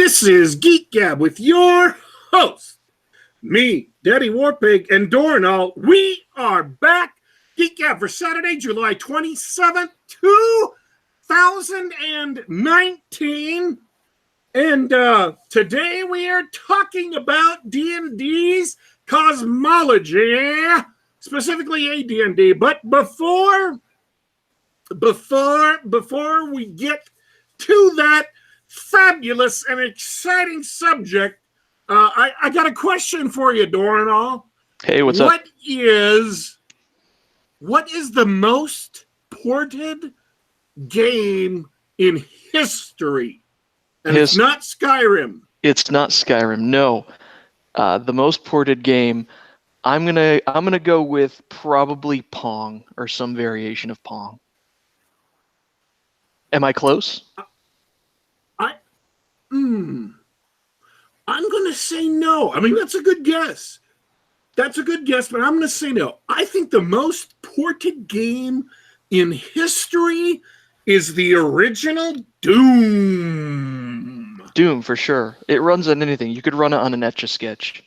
This is Geek Gab with your host, me, Daddy Warpig, and Dornall. We are back. Geek Gab for Saturday, July 27th, 2019. And today we are talking about D&D's Cosmology, specifically AD&D. But before we get to that fabulous and exciting subject, I got a question for you, Dornall. Hey, what's up? What is the most ported game in history? And it's not Skyrim. It's not Skyrim. No, the most ported game. I'm gonna go with probably Pong or some variation of Pong. Am I close? I'm going to say no. I mean, that's a good guess. But I'm going to say no. I think the most ported game in history is the original Doom. Doom, for sure. It runs on anything. You could run it on an Etch-a-Sketch.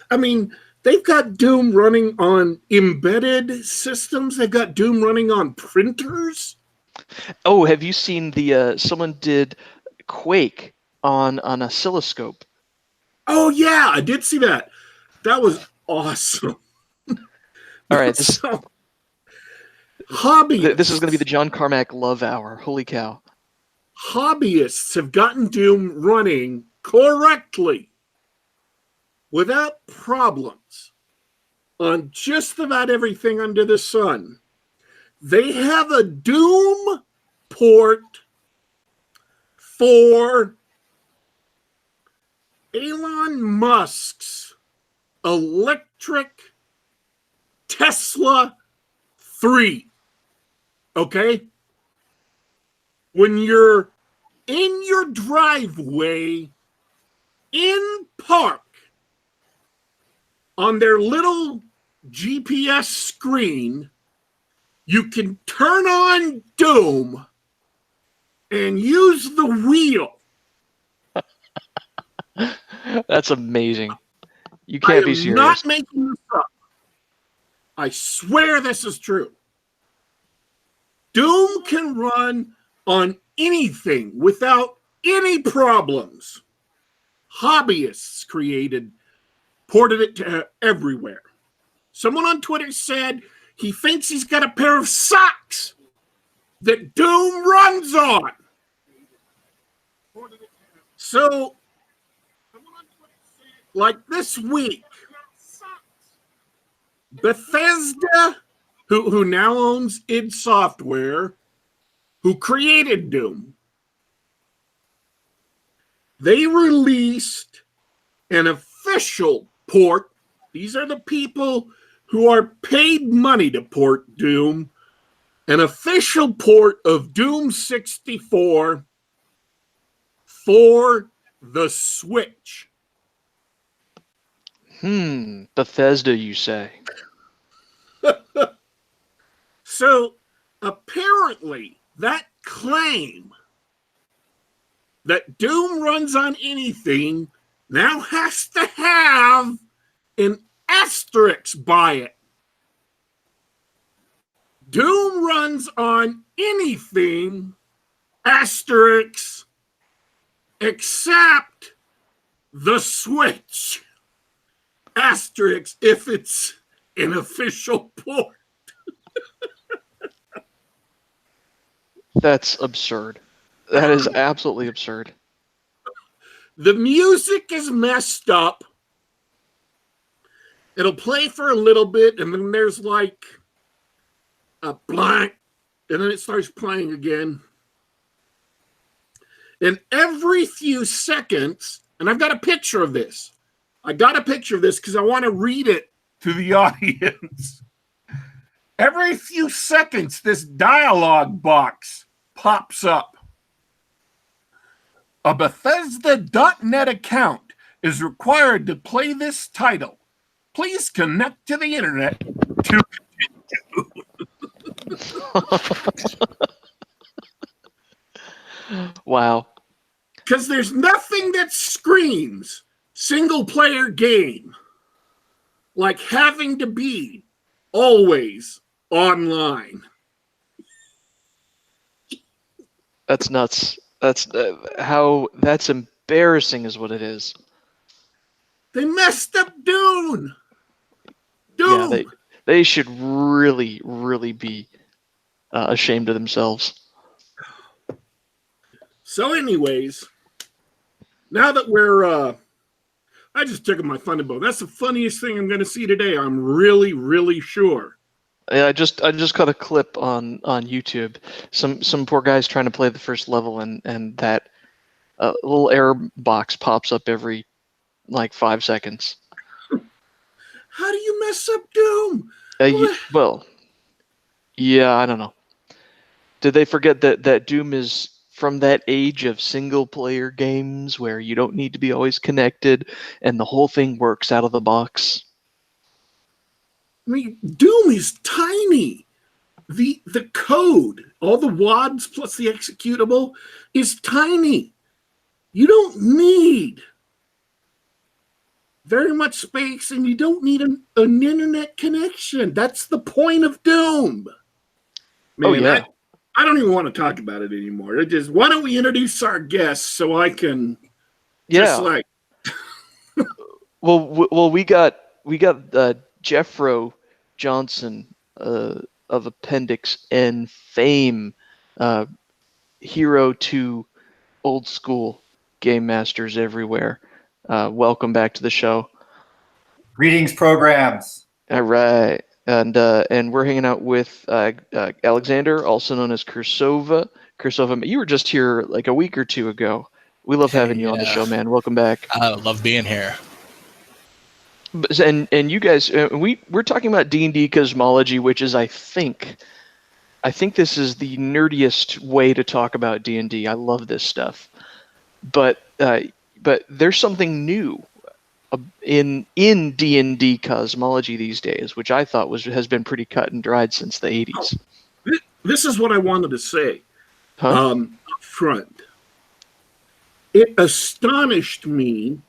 I mean, they've got Doom running on embedded systems. They've got Doom running on printers. Oh, have you seen someone did Quake on an oscilloscope? Oh yeah, I did see that. That was awesome. All right, this is going to be the John Carmack Love Hour. Holy cow! Hobbyists have gotten Doom running correctly, without problems, on just about everything under the sun. They have a Doom port for Elon Musk's electric Tesla 3. Okay? When you're in your driveway in park, on their little GPS screen, you can turn on Doom and use the wheel. That's amazing. You can't be serious. I'm not making this up. I swear this is true. Doom can run on anything without any problems. Hobbyists ported it to everywhere. Someone on Twitter said he thinks he's got a pair of socks that Doom runs on. So, like this week, Bethesda, who now owns id Software, who created Doom, they released an official port. These are the people who are paid money to port Doom. An official port of Doom 64 for the Switch. Bethesda, you say? So, apparently, that claim that Doom runs on anything now has to have an asterisk by it. Doom runs on anything, asterisk, except the Switch. Asterisk if it's an official port. That's absurd. That is absolutely absurd. The music is messed up. It'll play for a little bit, and then there's like a blank, and then it starts playing again. And every few seconds, and I've got a picture of this. I got a picture of this because I want to read it to the audience. Every few seconds, this dialogue box pops up. A Bethesda.net account is required to play this title. Please connect to the internet to Wow. Because there's nothing that screams single-player game like having to be always online. That's nuts. That's that's embarrassing is what it is. They messed up Dune. Yeah, they should really, really be ashamed of themselves. So anyways, now that we're I just took my funny bone. That's the funniest thing I'm going to see today. I'm really, really sure. Yeah, I just caught a clip on YouTube. Some poor guy's trying to play the first level, and that little error box pops up every like 5 seconds. How do you mess up Doom? Well, yeah, I don't know. Did they forget that Doom is from that age of single-player games where you don't need to be always connected, and the whole thing works out of the box? I mean, Doom is tiny. The code, all the WADs plus the executable, is tiny. You don't need very much space, and you don't need an internet connection. That's the point of Doom. Man, oh yeah. I don't even want to talk about it anymore. It just, why don't we introduce our guests so I can just like. Well, we got Jeffro Johnson of Appendix N fame, hero to old school game masters everywhere. Welcome back to the show. Greetings, programs. All right, and we're hanging out with Alexander, also known as Cirsova. Cirsova, you were just here like a week or two ago. We love having you on the show, man. Welcome back. I love being here. And you guys, we're talking about D&D Cosmology, which is I think this is the nerdiest way to talk about D&D. I love this stuff, but there's something new in D&D Cosmology these days, which I thought has been pretty cut and dried since the 80s. This is what I wanted to say Huh? up front. It astonished me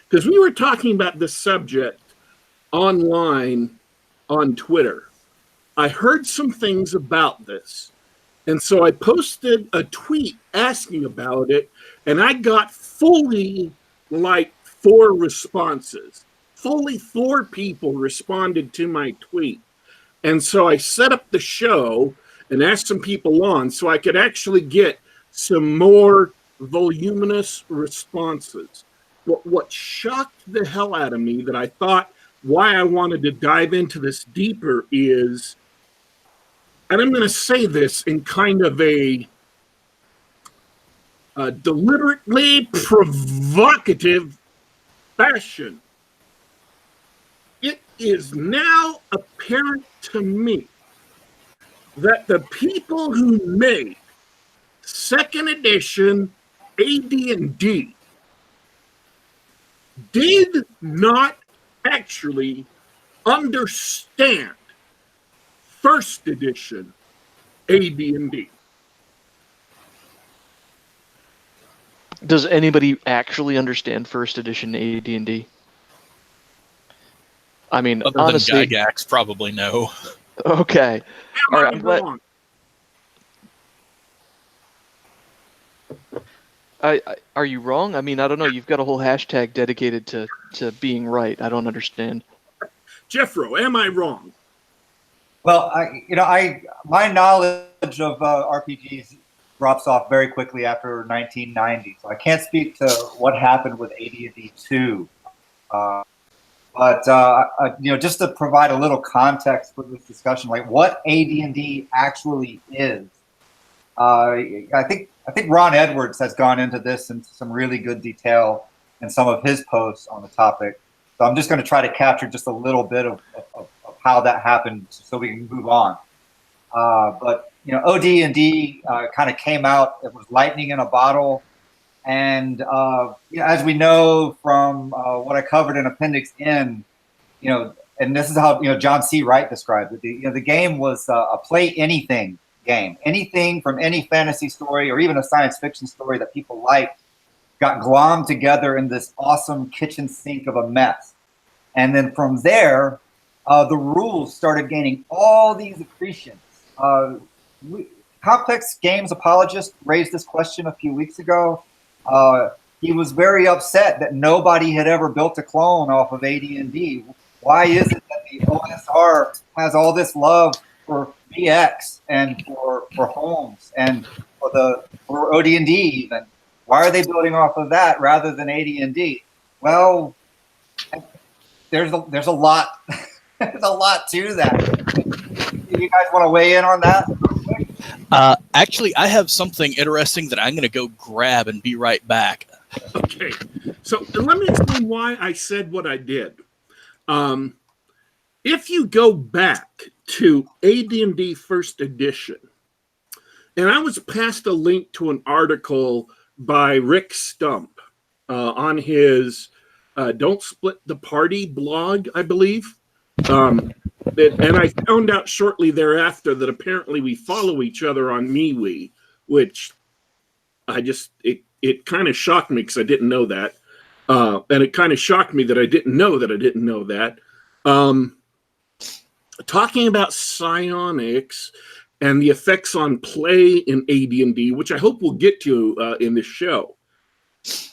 because we were talking about this subject online on Twitter. I heard some things about this, and so I posted a tweet asking about it, and I got fully like 4 responses. Fully 4 people responded to my tweet. And so I set up the show and asked some people on so I could actually get some more voluminous responses. What shocked the hell out of me, that I thought why I wanted to dive into this deeper, is, and I'm going to say this in kind of a deliberately provocative fashion. It is now apparent to me that the people who made 2nd edition AD&D did not actually understand 1st edition AD&D. Does anybody actually understand 1st edition AD&D? I mean, Other honestly, than Gygax, probably no. Okay. All right, I'm glad. Are you wrong? I mean, I don't know. You've got a whole hashtag dedicated to being right. I don't understand. Jeffro, am I wrong? Well, my knowledge of RPGs drops off very quickly after 1990, so I can't speak to what happened with AD&D 2. But just to provide a little context for this discussion, like what AD&D actually is, I think Ron Edwards has gone into this in some really good detail in some of his posts on the topic. So I'm just going to try to capture just a little bit of how that happened so we can move on. But OD&D kind of came out. It was lightning in a bottle. And as we know from what I covered in Appendix N, and this is how John C. Wright described it. The game was a play anything game, anything from any fantasy story or even a science fiction story that people liked. got glommed together in this awesome kitchen sink of a mess. And then from there, the rules started gaining all these accretions. Complex Games apologist raised this question a few weeks ago. He was very upset that nobody had ever built a clone off of AD&D. Why is it that the OSR has all this love for BX and for Holmes and for OD&D even? Why are they building off of that rather than AD&D? Well, there's a lot there's a lot to that. You guys want to weigh in on that? Actually, I have something interesting that I'm going to go grab and be right back. Okay, so let me explain why I said what I did. If you go back to AD&D First Edition, and I was passed a link to an article by Rick Stump on his Don't Split the Party blog, I believe. And I found out shortly thereafter that apparently we follow each other on MeWe, which it kind of shocked me because I didn't know that. And it kind of shocked me that I didn't know that I didn't know that. Talking about psionics and the effects on play in AD&D, which I hope we'll get to in this show.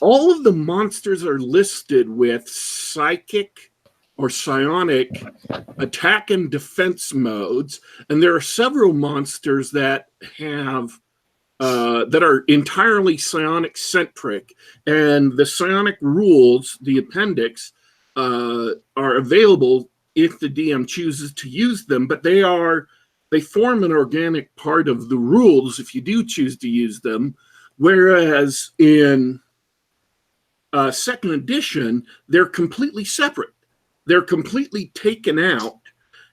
All of the monsters are listed with psychic or psionic attack and defense modes, and there are several monsters that have that are entirely psionic centric, and the psionic rules, the appendix, are available if the DM chooses to use them, but they form an organic part of the rules if you do choose to use them, whereas in second edition, they're completely separate. They're completely taken out,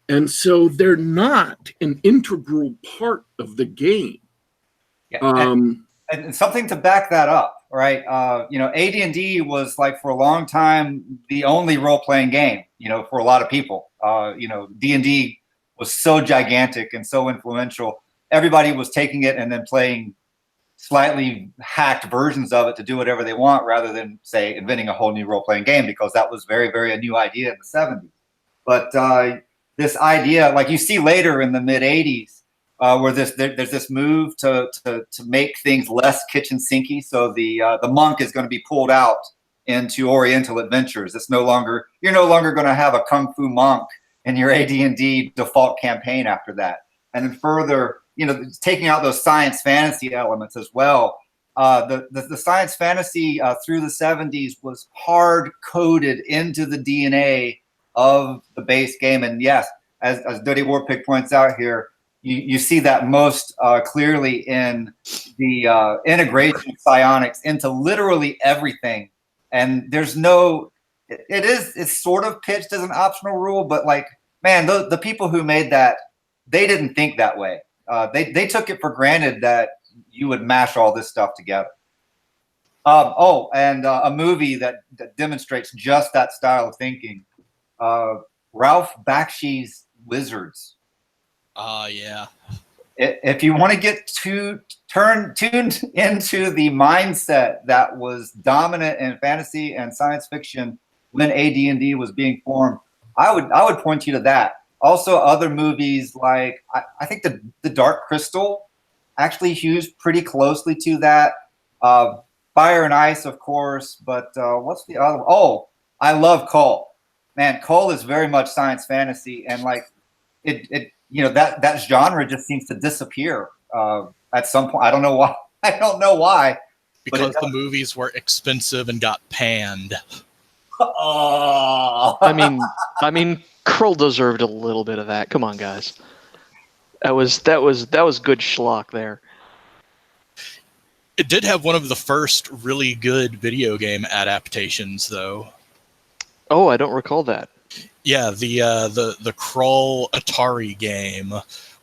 and so they're not an integral part of the game. Yeah, and something to back that up, right? AD&D was like for a long time the only role-playing game, for a lot of people. D&D was so gigantic and so influential. Everybody was taking it and then playing slightly hacked versions of it to do whatever they want rather than, say, inventing a whole new role-playing game, because that was very, very a new idea in the 70s. But this idea, like you see later in the mid-80s, where there's this move to make things less kitchen sinky. So the monk is going to be pulled out into Oriental adventures. You're no longer going to have a kung fu monk in your AD&D default campaign after that. And then further, taking out those science fantasy elements as well. The science fantasy through the 70s was hard coded into the DNA of the base game. And yes, as Dirty Warpig points out here, you see that most clearly in the integration of psionics into literally everything. And it's sort of pitched as an optional rule, but like, man, the people who made that, they didn't think that way. They took it for granted that you would mash all this stuff together. And a movie that demonstrates just that style of thinking. Ralph Bakshi's Wizards. Yeah. If you want to get tuned into the mindset that was dominant in fantasy and science fiction when AD&D was being formed, I would point you to that. Also, other movies like I think the Dark Crystal actually hews pretty closely to that. Fire and Ice, of course, but what's the other? Oh, I love Call. Man, Call is very much science fantasy, and like that genre just seems to disappear at some point. I don't know why. Because the movies were expensive and got panned. Oh. I mean, Krull deserved a little bit of that. Come on, guys. That was good schlock there. It did have one of the first really good video game adaptations, though. Oh, I don't recall that. Yeah, the Krull Atari game,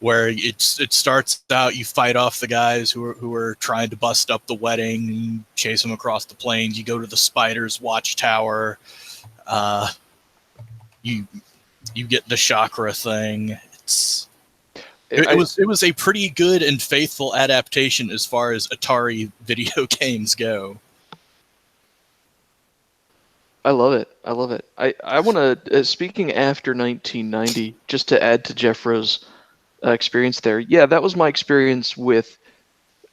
where it starts out, you fight off the guys who are trying to bust up the wedding, chase them across the plains. You go to the Spider's watchtower. You get the chakra thing. It was a pretty good and faithful adaptation as far as Atari video games go. I love it. I love it. I want to, speaking after 1990, just to add to Jeffro's experience there. Yeah, that was my experience with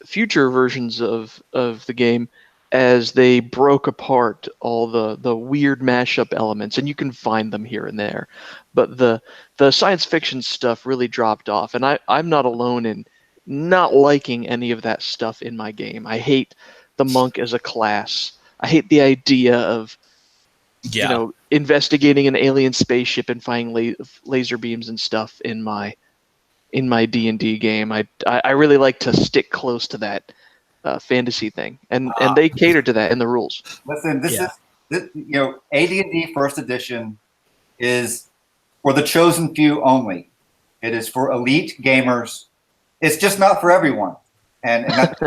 future versions of the game as they broke apart all the weird mashup elements, and you can find them here and there. But the science fiction stuff really dropped off, and I'm not alone in not liking any of that stuff in my game. I hate the monk as a class. I hate the idea of Yeah. investigating an alien spaceship and finding laser beams and stuff in my D&D game. I really like to stick close to that fantasy thing, and they cater to that in the rules. Listen, Yeah. AD&D First Edition is for the chosen few only. It is for elite gamers. It's just not for everyone, and that's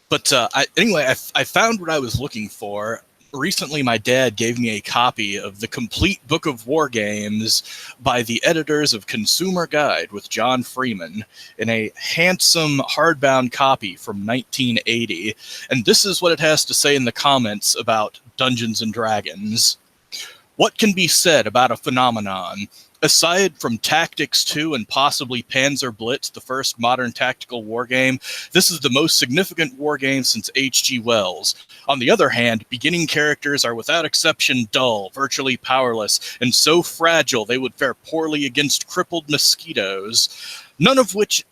But anyway, I found what I was looking for. Recently, my dad gave me a copy of the complete book of war games by the editors of Consumer Guide with John Freeman in a handsome hardbound copy from 1980. And this is what it has to say in the comments about Dungeons and Dragons. What can be said about a phenomenon? Aside from Tactics 2 and possibly Panzer Blitz, the first modern tactical wargame, this is the most significant wargame since H.G. Wells. On the other hand, beginning characters are without exception dull, virtually powerless, and so fragile they would fare poorly against crippled mosquitoes, none of which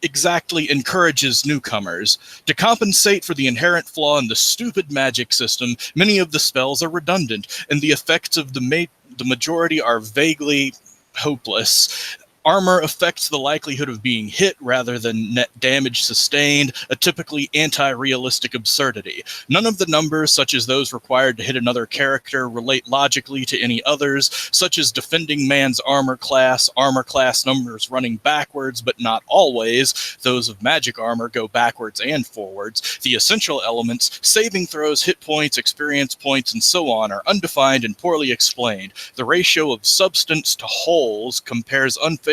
exactly encourages newcomers. To compensate for the inherent flaw in the stupid magic system, many of the spells are redundant, and the effects of the majority are vaguely hopeless. Armor affects the likelihood of being hit rather than net damage sustained, a typically anti-realistic absurdity. None of the numbers, such as those required to hit another character, relate logically to any others, such as defending man's armor class numbers running backwards, but not always. Those of magic armor go backwards and forwards. The essential elements, saving throws, hit points, experience points, and so on, are undefined and poorly explained. The ratio of substance to holes compares unfavorably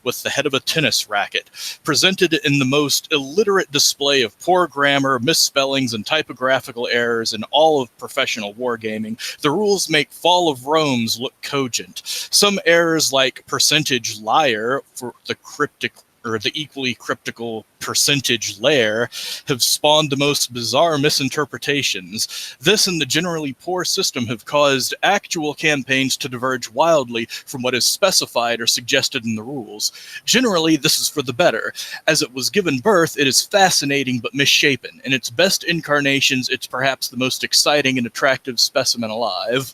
with the head of a tennis racket. Presented in the most illiterate display of poor grammar, misspellings, and typographical errors in all of professional wargaming, the rules make Fall of Rome's look cogent. Some errors like percentage liar for the cryptic or the equally cryptical percentage lair have spawned the most bizarre misinterpretations. This and the generally poor system have caused actual campaigns to diverge wildly from what is specified or suggested in the rules. Generally, this is for the better. As it was given birth, it is fascinating but misshapen. In its best incarnations, it's perhaps the most exciting and attractive specimen alive.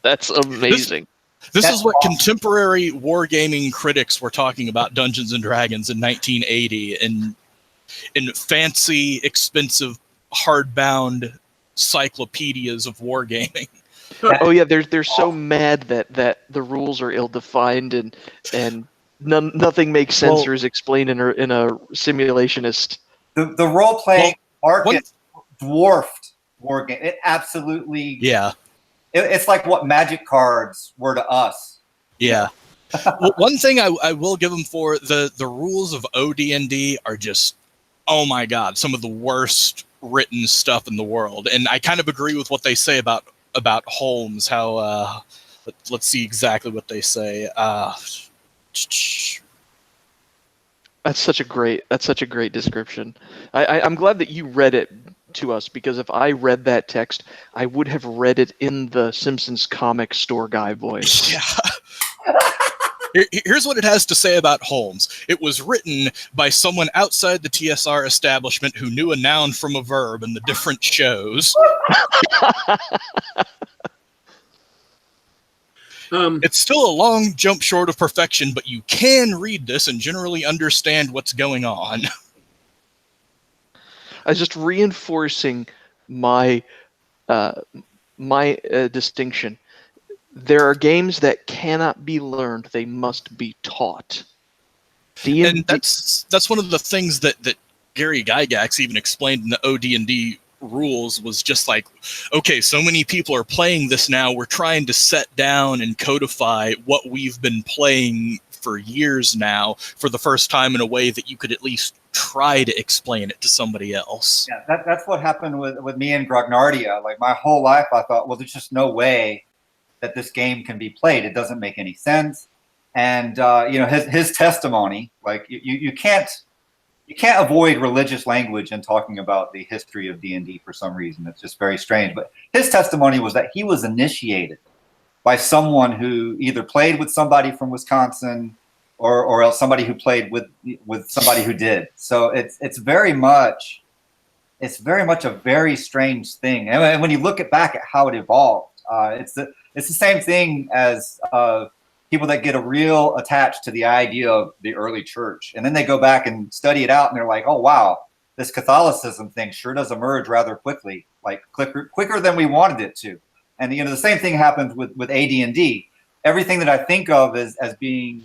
That's amazing. This That's is what awesome. contemporary wargaming critics were talking about Dungeons and Dragons in 1980 in fancy, expensive, hardbound cyclopedias of wargaming. Oh yeah, they're so mad that the rules are ill-defined and nothing makes sense or is explained in a simulationist. The role playing Well, market dwarfed war game. It absolutely Yeah. It's like what Magic cards were to us. Yeah. Well, one thing I will give them for the rules of OD&D are just, oh my god, some of the worst written stuff in the world. And I kind of agree with what they say about Holmes. How let's see exactly what they say. That's such a great description. I'm glad that you read it to us, because if I read that text, I would have read it in the Simpsons comic store guy voice. Yeah. Here's what it has to say about Holmes. It was written by someone outside the TSR establishment who knew a noun from a verb in the different shows. It's still a long jump short of perfection, but you can read this and generally understand what's going on. I was just reinforcing my distinction. There are games that cannot be learned; they must be taught. And that's one of the things that Gary Gygax even explained in the OD&D rules was just like, okay, so many people are playing this now. We're trying to set down and codify what we've been playing for years now for the first time in a way that you could at least try to explain it to somebody else. Yeah, that's what happened with me and Grognardia. Like my whole life, I thought, well, there's just no way that this game can be played. It doesn't make any sense. And his testimony, like you can't avoid religious language in talking about the history of D&D for some reason. It's just very strange. But his testimony was that he was initiated by someone who either played with somebody from Wisconsin or else somebody who played with somebody who did. So it's very much a very strange thing. And when you look back at how it evolved, it's the same thing as people that get a real attached to the idea of the early church, and then they go back and study it out, and they're like, "Oh wow, this Catholicism thing sure does emerge rather quickly, like quicker than we wanted it to." And the same thing happens with AD&D. Everything that I think of as being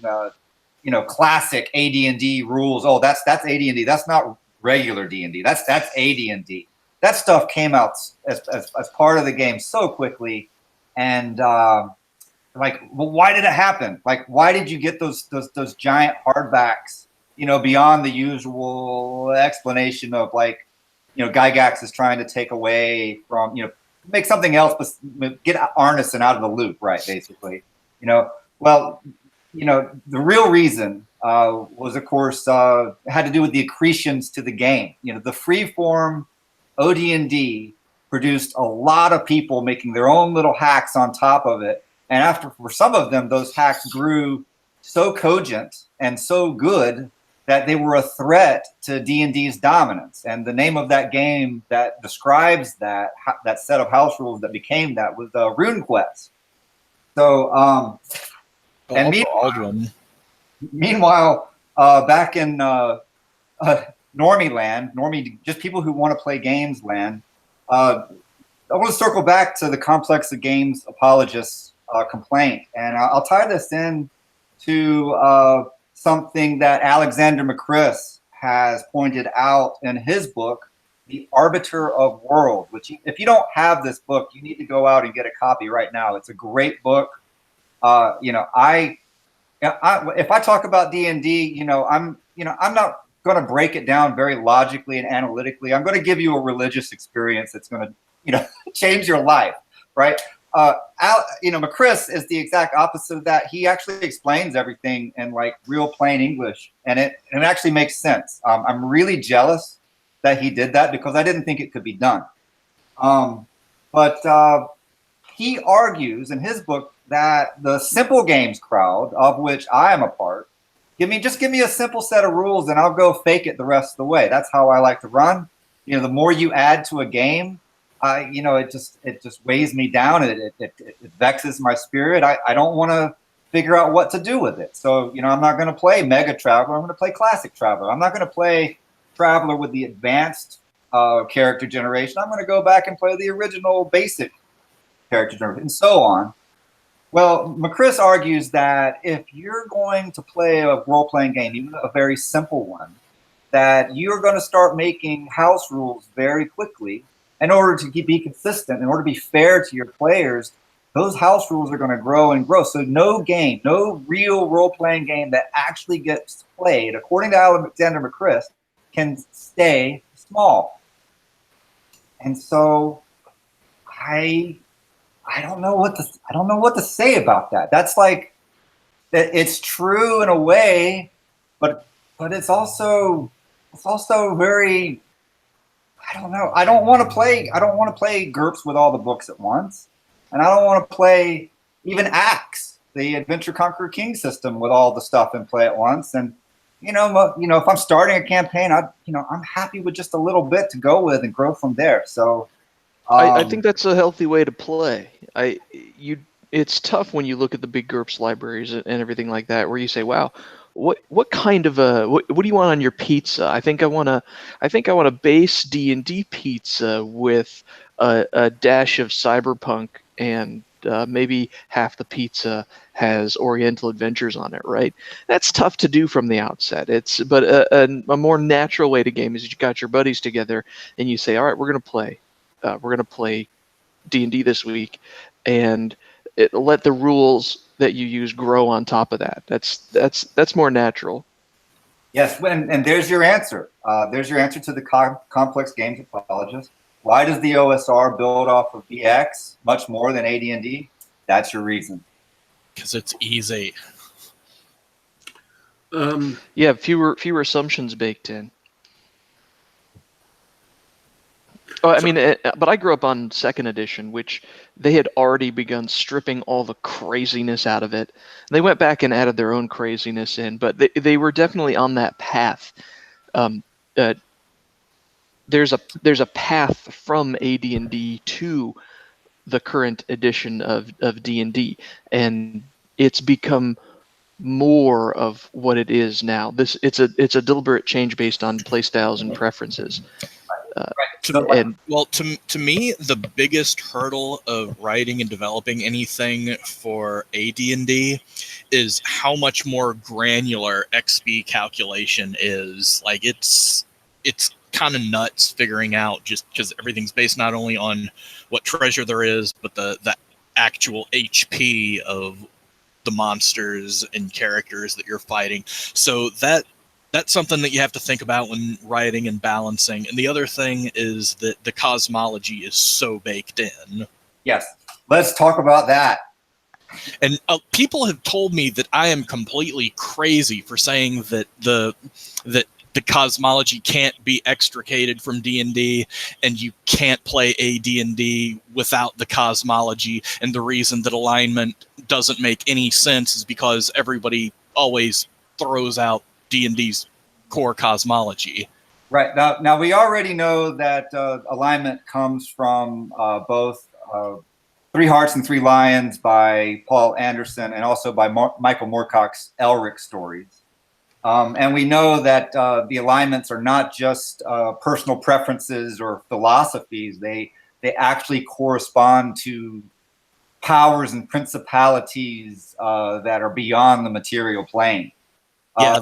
classic AD&D rules. Oh, that's AD&D. That's not regular D&D. That's AD&D. That stuff came out as part of the game so quickly, and well, why did it happen? Like, why did you get those giant hardbacks? Beyond the usual explanation of Gygax is trying to take away from make something else, but get Arneson out of the loop, right? Basically, Well, the real reason was, of course, had to do with the accretions to the game. The freeform OD&D produced a lot of people making their own little hacks on top of it. And for some of them, those hacks grew so cogent and so good that they were a threat to D&D's dominance. And the name of that game that describes that set of house rules that became that was RuneQuest. So, meanwhile, back in Normie land, just people who want to play games land, I want to circle back to the complex of games apologists complaint, and I'll tie this in to something that Alexander McChris has pointed out in his book, The Arbiter of Worlds, which if you don't have this book, you need to go out and get a copy right now. It's a great book. If I talk about D&D, I'm not going to break it down very logically and analytically. I'm going to give you a religious experience that's going to, change your life, right? McChris is the exact opposite of that. He actually explains everything in real plain English, and it actually makes sense. I'm really jealous that he did that because I didn't think it could be done. But he argues in his book that the simple games crowd, of which I am a part, give me a simple set of rules and I'll go fake it the rest of the way. That's how I like to run. The more you add to a game, it just weighs me down. It vexes my spirit. I don't want to figure out what to do with it. So, I'm not going to play Mega Traveler. I'm going to play Classic Traveler. I'm not going to play Traveler with the advanced character generation. I'm going to go back and play the original basic character generation, and so on. Well, McChris argues that if you're going to play a role-playing game, even a very simple one, that you're going to start making house rules very quickly. In order to be consistent, in order to be fair to your players, those house rules are going to grow and grow. So no real role-playing game that actually gets played, according to Alexander McChris, can stay small. And so I don't know what to say about that. That's it's true in a way, but it's also very, I don't know. I don't want to play GURPS with all the books at once, and I don't want to play even Axe, the Adventure Conqueror King system, with all the stuff in play at once. And if I'm starting a campaign, I'm happy with just a little bit to go with and grow from there. So I think that's a healthy way to play. It's tough when you look at the big GURPS libraries and everything like that, where you say, "Wow, what kind of what do you want on your pizza?" I think I want a base D&D pizza with a dash of cyberpunk and maybe half the pizza has Oriental adventures on it, right? That's tough to do from the outset. But a more natural way to game is you got your buddies together and you say, all right, we're gonna play D&D this week, and let the rules that you use grow on top of that. That's more natural. Yes, and there's your answer. There's your answer to the complex games apologist. Why does the OSR build off of BX much more than AD&D? That's your reason. Because it's easy. Yeah, fewer assumptions baked in. Oh, I mean, but I grew up on second edition, which they had already begun stripping all the craziness out of it. They went back and added their own craziness in, but they were definitely on that path. There's a path from AD&D to the current edition of D&D, and it's become more of what it is now. It's a deliberate change based on playstyles and preferences. To me, the biggest hurdle of writing and developing anything for AD&D is how much more granular XP calculation is. Like it's kind of nuts figuring out, just because everything's based not only on what treasure there is, but the actual HP of the monsters and characters that you're fighting. So that's something that you have to think about when writing and balancing. And the other thing is that the cosmology is so baked in. Yes, let's talk about that. And people have told me that I am completely crazy for saying that the cosmology can't be extricated from D&D, and you can't play AD&D without the cosmology. And the reason that alignment doesn't make any sense is because everybody always throws out D&D's core cosmology. Right. Now we already know that alignment comes from both Three Hearts and Three Lions by Paul Anderson and also by Michael Moorcock's Elric stories. And we know that the alignments are not just personal preferences or philosophies. They actually correspond to powers and principalities that are beyond the material plane. Yeah,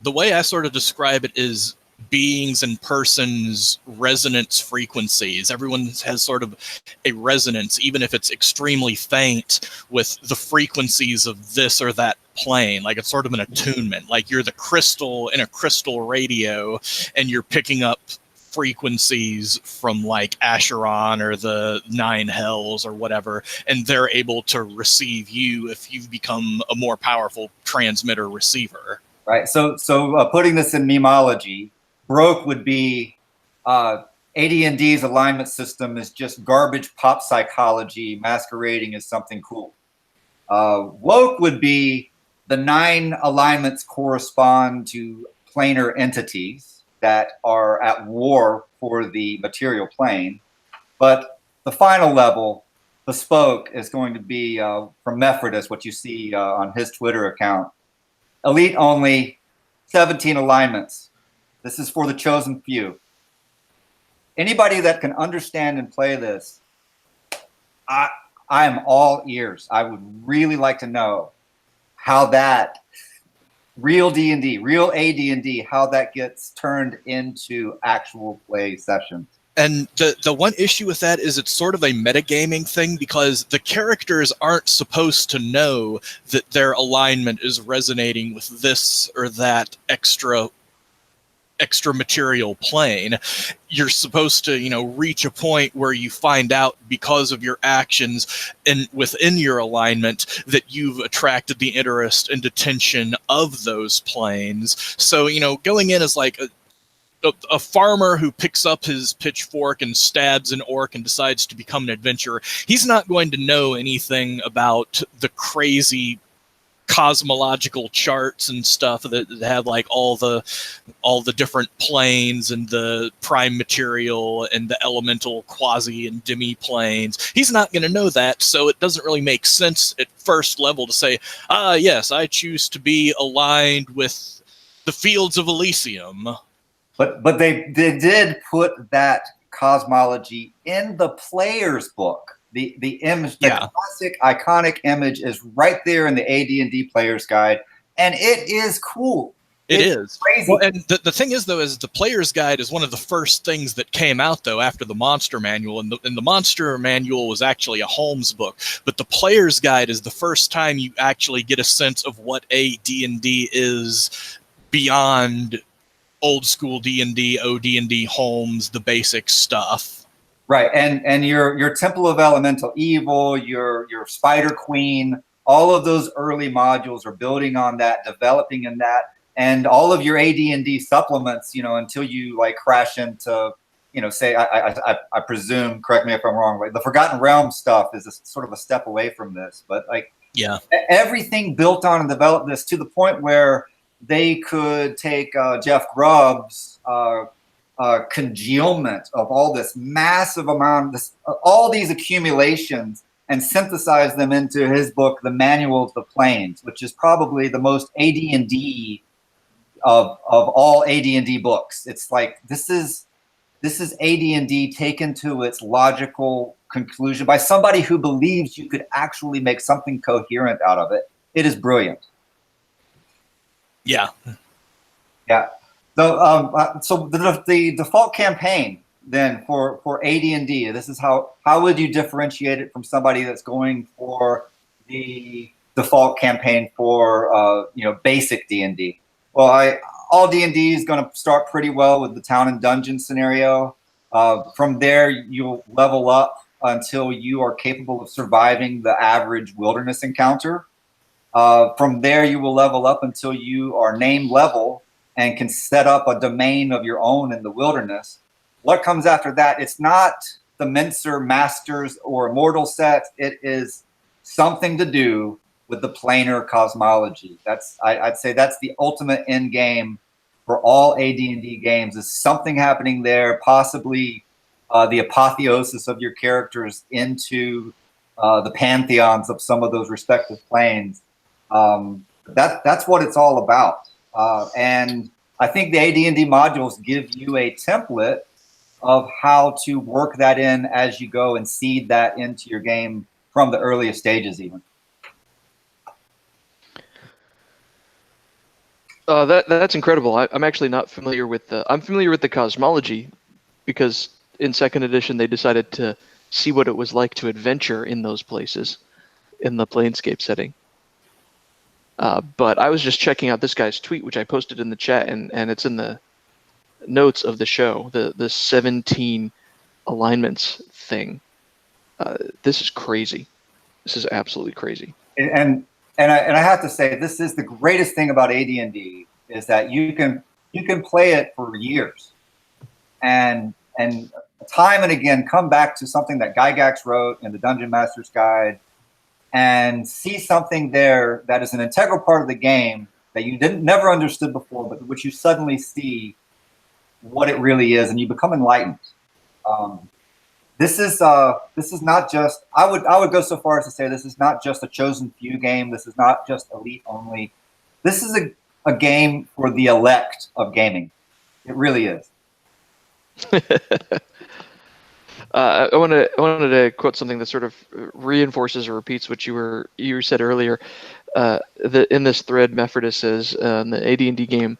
the way I sort of describe it is beings and persons' resonance frequencies. Everyone has sort of a resonance, even if it's extremely faint, with the frequencies of this or that plane. Like it's sort of an attunement. Like you're the crystal in a crystal radio, and you're picking up frequencies from like Acheron or the Nine Hells or whatever, and they're able to receive you if you've become a more powerful transmitter receiver. Right. So putting this in memology, Broke would be AD&D's alignment system is just garbage pop psychology masquerading as something cool. Woke would be the 9 alignments correspond to planar entities that are at war for the material plane. But the final level, the spoke, is going to be from Mephrodis, what you see on his Twitter account. Elite only, 17 alignments. This is for the chosen few. Anybody that can understand and play this, I am all ears. I would really like to know how that real D&D, real AD&D, how that gets turned into actual play sessions. And the one issue with that is it's sort of a metagaming thing, because the characters aren't supposed to know that their alignment is resonating with this or that extra material plane. You're supposed to, reach a point where you find out, because of your actions and within your alignment, that you've attracted the interest and attention of those planes. So, going in as like a farmer who picks up his pitchfork and stabs an orc and decides to become an adventurer, he's not going to know anything about the crazy cosmological charts and stuff that have like all the different planes and the prime material and the elemental quasi and demi planes. He's not going to know that, so it doesn't really make sense at first level to say, yes, I choose to be aligned with the fields of Elysium. But they did put that cosmology in the player's book. The image, the classic iconic image is right there in the AD&D Player's Guide, and it is cool. It is crazy. Well, and the thing is, though, is the Player's Guide is one of the first things that came out, though, after the Monster Manual. And the Monster Manual was actually a Holmes book. But the Player's Guide is the first time you actually get a sense of what AD&D is beyond old school D&D, OD&D, Holmes, the basic stuff. Right, and your Temple of Elemental Evil, your Spider Queen, all of those early modules are building on that, developing in that. And all of your AD&D supplements, until you like crash into, say, I presume, correct me if I'm wrong, like the Forgotten Realm stuff is sort of a step away from this, but like everything built on and developed this to the point where they could take Jeff Grubb's congealment of all this massive amount, all these accumulations, and synthesize them into his book, The Manual of the Planes, which is probably the most AD&D of all AD&D books. It's like this is AD&D taken to its logical conclusion by somebody who believes you could actually make something coherent out of it. It is brilliant. Yeah. So the default campaign then for AD&D, this is how would you differentiate it from somebody that's going for the default campaign for basic D&D? Well, all D&D is going to start pretty well with the town and dungeon scenario. From there, you'll level up until you are capable of surviving the average wilderness encounter. From there, you will level up until you are name level and can set up a domain of your own in the wilderness. What comes after that? It's not the Mincer Masters or Immortal sets. It is something to do with the planar cosmology. I'd say that's the ultimate end game for all AD&D games, is something happening there, possibly the apotheosis of your characters into the pantheons of some of those respective planes. That's what it's all about. And I think the AD&D modules give you a template of how to work that in as you go and seed that into your game from the earliest stages even. That's incredible. I'm actually not familiar with I'm familiar with the cosmology, because in second edition they decided to see what it was like to adventure in those places in the Planescape setting. But I was just checking out this guy's tweet, which I posted in the chat, and it's in the notes of the show, the 17 alignments thing. This is crazy. This is absolutely crazy. And I have to say, this is the greatest thing about AD&D, is that you can play it for years, and time and again come back to something that Gygax wrote in the Dungeon Master's Guide, and see something there that is an integral part of the game that you never understood before, but which you suddenly see what it really is, and you become enlightened. This is not just, I would go so far as to say this is not just a chosen few game. This is not just elite only. This is a game for the elect of gaming. It really is. I wanted to quote something that sort of reinforces or repeats what you said earlier. In this thread, Mephrodis says, in the AD&D game,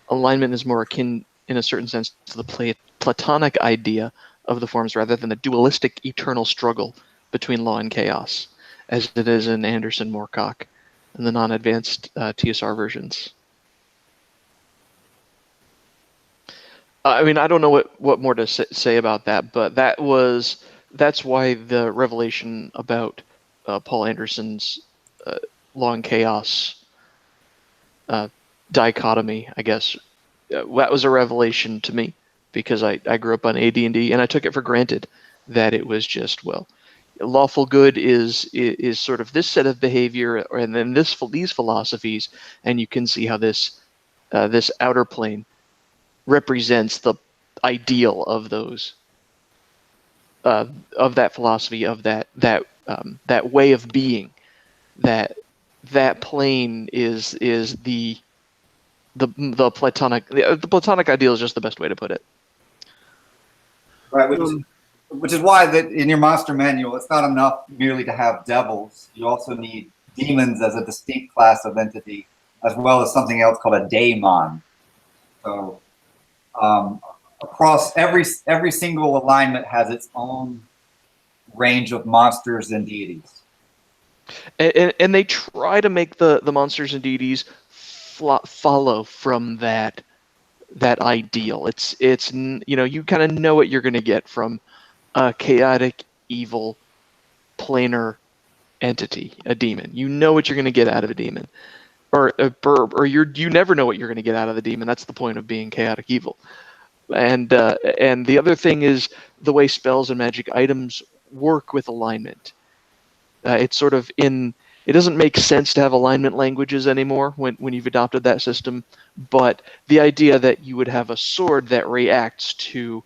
alignment is more akin, in a certain sense, to the Platonic idea of the forms, rather than the dualistic eternal struggle between law and chaos, as it is in Anderson Moorcock and the non-advanced TSR versions. I mean, I don't know what more to say about that, but that's why the revelation about Paul Anderson's law and chaos dichotomy, I guess, that was a revelation to me, because I grew up on AD&D and I took it for granted that it was just, well, lawful good is sort of this set of behavior, and then these philosophies, and you can see how this outer plane represents the ideal of those of that philosophy, of that way of being. That plane is the Platonic. The Platonic ideal is just the best way to put it. Right. which is why that in your monster manual, it's not enough merely to have devils. You also need demons as a distinct class of entity, as well as something else called a daemon. So across every single alignment has its own range of monsters and deities. And they try to make the monsters and deities follow from that ideal. It's you kind of know what you're going to get from a chaotic, evil, planar entity, a demon. You know what you're going to get out of a demon, or you never know what you're going to get out of the demon. That's the point of being chaotic evil. And the other thing is the way spells and magic items work with alignment. It's sort of it doesn't make sense to have alignment languages anymore when you've adopted that system, but the idea that you would have a sword that reacts to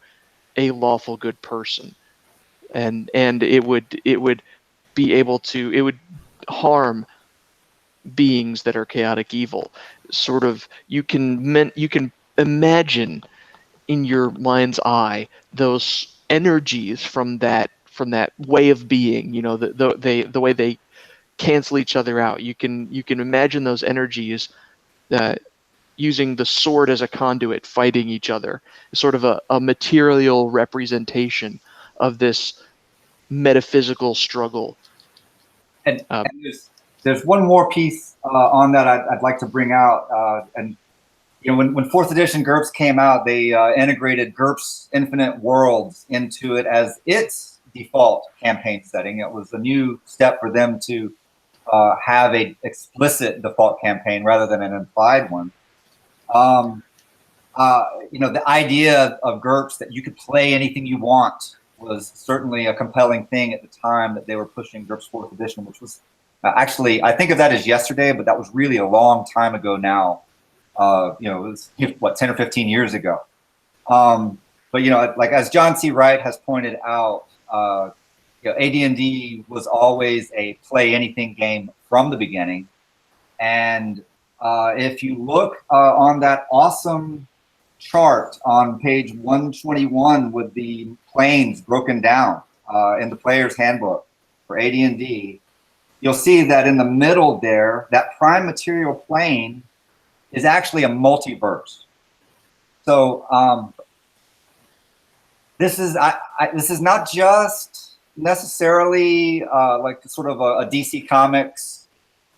a lawful good person, and it would be able to, it would harm beings that are chaotic evil. Sort of, you can imagine in your mind's eye those energies from that way of being, the way they cancel each other out. You can imagine those energies using the sword as a conduit, fighting each other. Sort of a material representation of this metaphysical struggle. And there's one more piece on that I'd like to bring out. And when 4th edition GURPS came out, they integrated GURPS Infinite Worlds into it as its default campaign setting. It was a new step for them to have a explicit default campaign rather than an implied one. The idea of GURPS that you could play anything you want was certainly a compelling thing at the time that they were pushing GURPS 4th edition, which was actually, I think of that as yesterday, but that was really a long time ago now. It was 10 or 15 years ago. But like as John C. Wright has pointed out, AD&D was always a play anything game from the beginning. And if you look on that awesome chart on page 121 with the planes broken down in the player's handbook for AD&D, you'll see that in the middle there, that prime material plane is actually a multiverse. So this is not just necessarily like sort of a DC Comics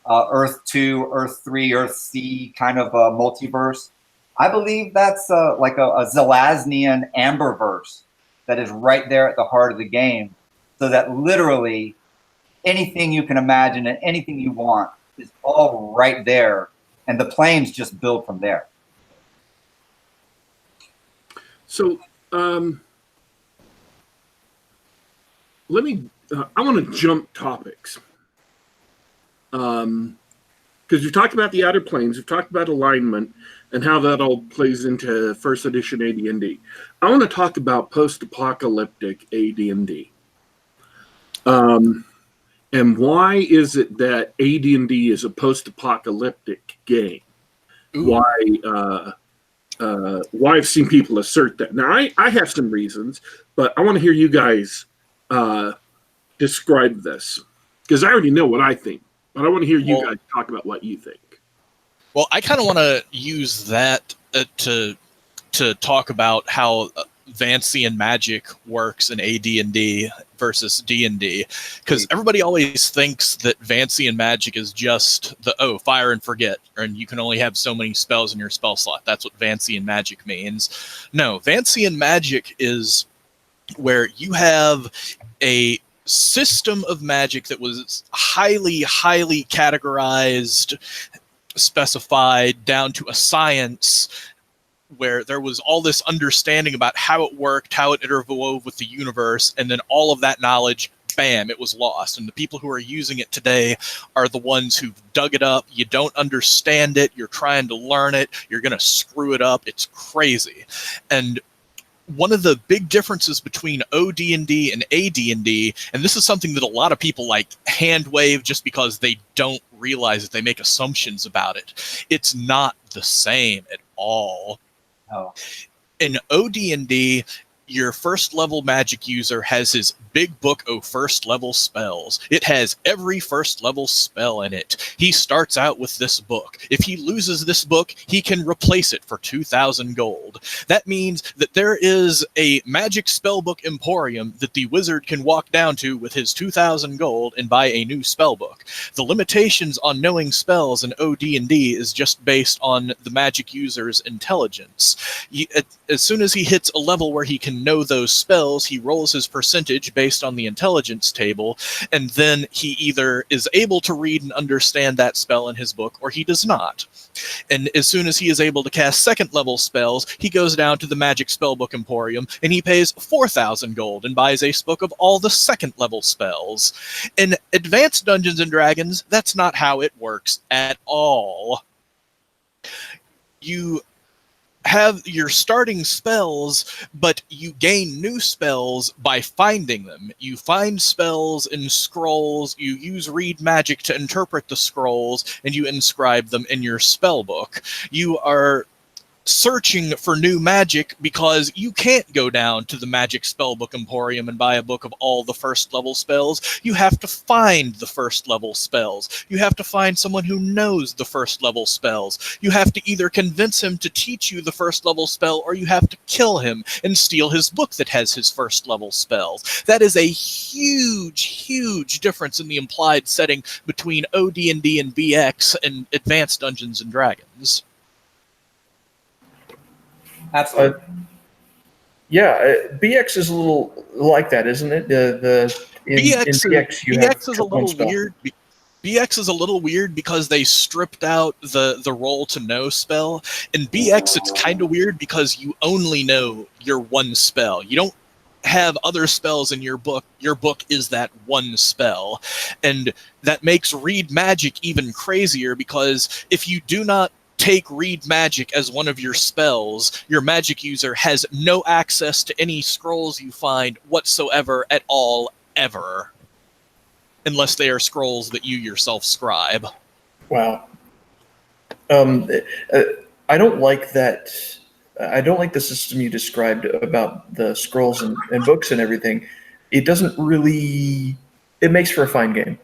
Earth 2, Earth 3, Earth C kind of a multiverse. I believe that's like a Zelaznian Amberverse that is right there at the heart of the game, so that literally anything you can imagine and anything you want is all right there, and the planes just build from there. So I want to jump topics. Because we've talked about the outer planes, we've talked about alignment and how that all plays into 1st edition AD&D. I want to talk about post-apocalyptic AD&D. And why is it that AD&D is a post-apocalyptic game? Why I've seen people assert that. Now, I have some reasons, but I want to hear you guys describe this, because I already know what I think. But I want to hear you guys talk about what you think. Well, I kind of want to use that to talk about how Vancian magic works in AD&D versus D&D, because everybody always thinks that Vancian magic is just fire and forget, and you can only have so many spells in your spell slot. That's what Vancian magic means. No, Vancian magic is where you have a system of magic that was highly categorized, specified down to a science, where there was all this understanding about how it worked, how it interwove with the universe, and then all of that knowledge, bam, it was lost. And the people who are using it today are the ones who've dug it up. You don't understand it. You're trying to learn it. You're going to screw it up. It's crazy. And one of the big differences between OD&D and AD&D, and this is something that a lot of people like hand wave just because they don't realize that they make assumptions about it. It's not the same at all. Oh. In OD&D, your first level magic user has his big book of first level spells. It has every first level spell in it. He starts out with this book. If he loses this book, he can replace it for 2,000 gold. That means that there is a magic spellbook emporium that the wizard can walk down to with his 2,000 gold and buy a new spellbook. The limitations on knowing spells in OD&D is just based on the magic user's intelligence. As soon as he hits a level where he can know those spells, he rolls his percentage based on the intelligence table, and then he either is able to read and understand that spell in his book, or he does not. And as soon as he is able to cast second level spells, he goes down to the Magic Spellbook Emporium, and he pays 4,000 gold and buys a book of all the second level spells. In Advanced Dungeons & Dragons, that's not how it works at all. You have your starting spells, but you gain new spells by finding them. You find spells in scrolls, you use read magic to interpret the scrolls, and you inscribe them in your spell book. You are searching for new magic because you can't go down to the Magic Spellbook Emporium and buy a book of all the first level spells. You have to find the first level spells. You have to find someone who knows the first level spells. You have to either convince him to teach you the first level spell, or you have to kill him and steal his book that has his first level spells. That is a huge, huge difference in the implied setting between OD&D and BX and Advanced Dungeons & Dragons. Absolutely. BX is a little like that, isn't it? In BX you have is a little weird. BX is a little weird because they stripped out the roll to know spell. In BX, it's kind of weird because you only know your one spell. You don't have other spells in your book. Your book is that one spell. And that makes read magic even crazier, because if you do not take read magic as one of your spells, your magic user has no access to any scrolls you find whatsoever at all, ever. Unless they are scrolls that you yourself scribe. Wow. I don't like that. I don't like the system you described about the scrolls and books and everything. It doesn't really... It makes for a fine game,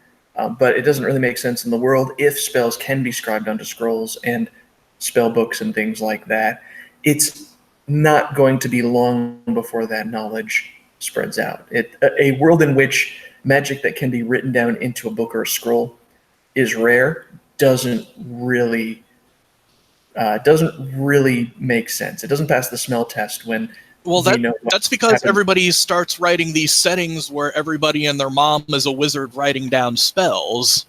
but it doesn't really make sense in the world if spells can be scribed onto scrolls and spell books and things like that. It's not going to be long before that knowledge spreads out. A world in which magic that can be written down into a book or a scroll is rare doesn't really make sense. It doesn't pass the smell test when that's because everybody starts writing these settings where everybody and their mom is a wizard writing down spells.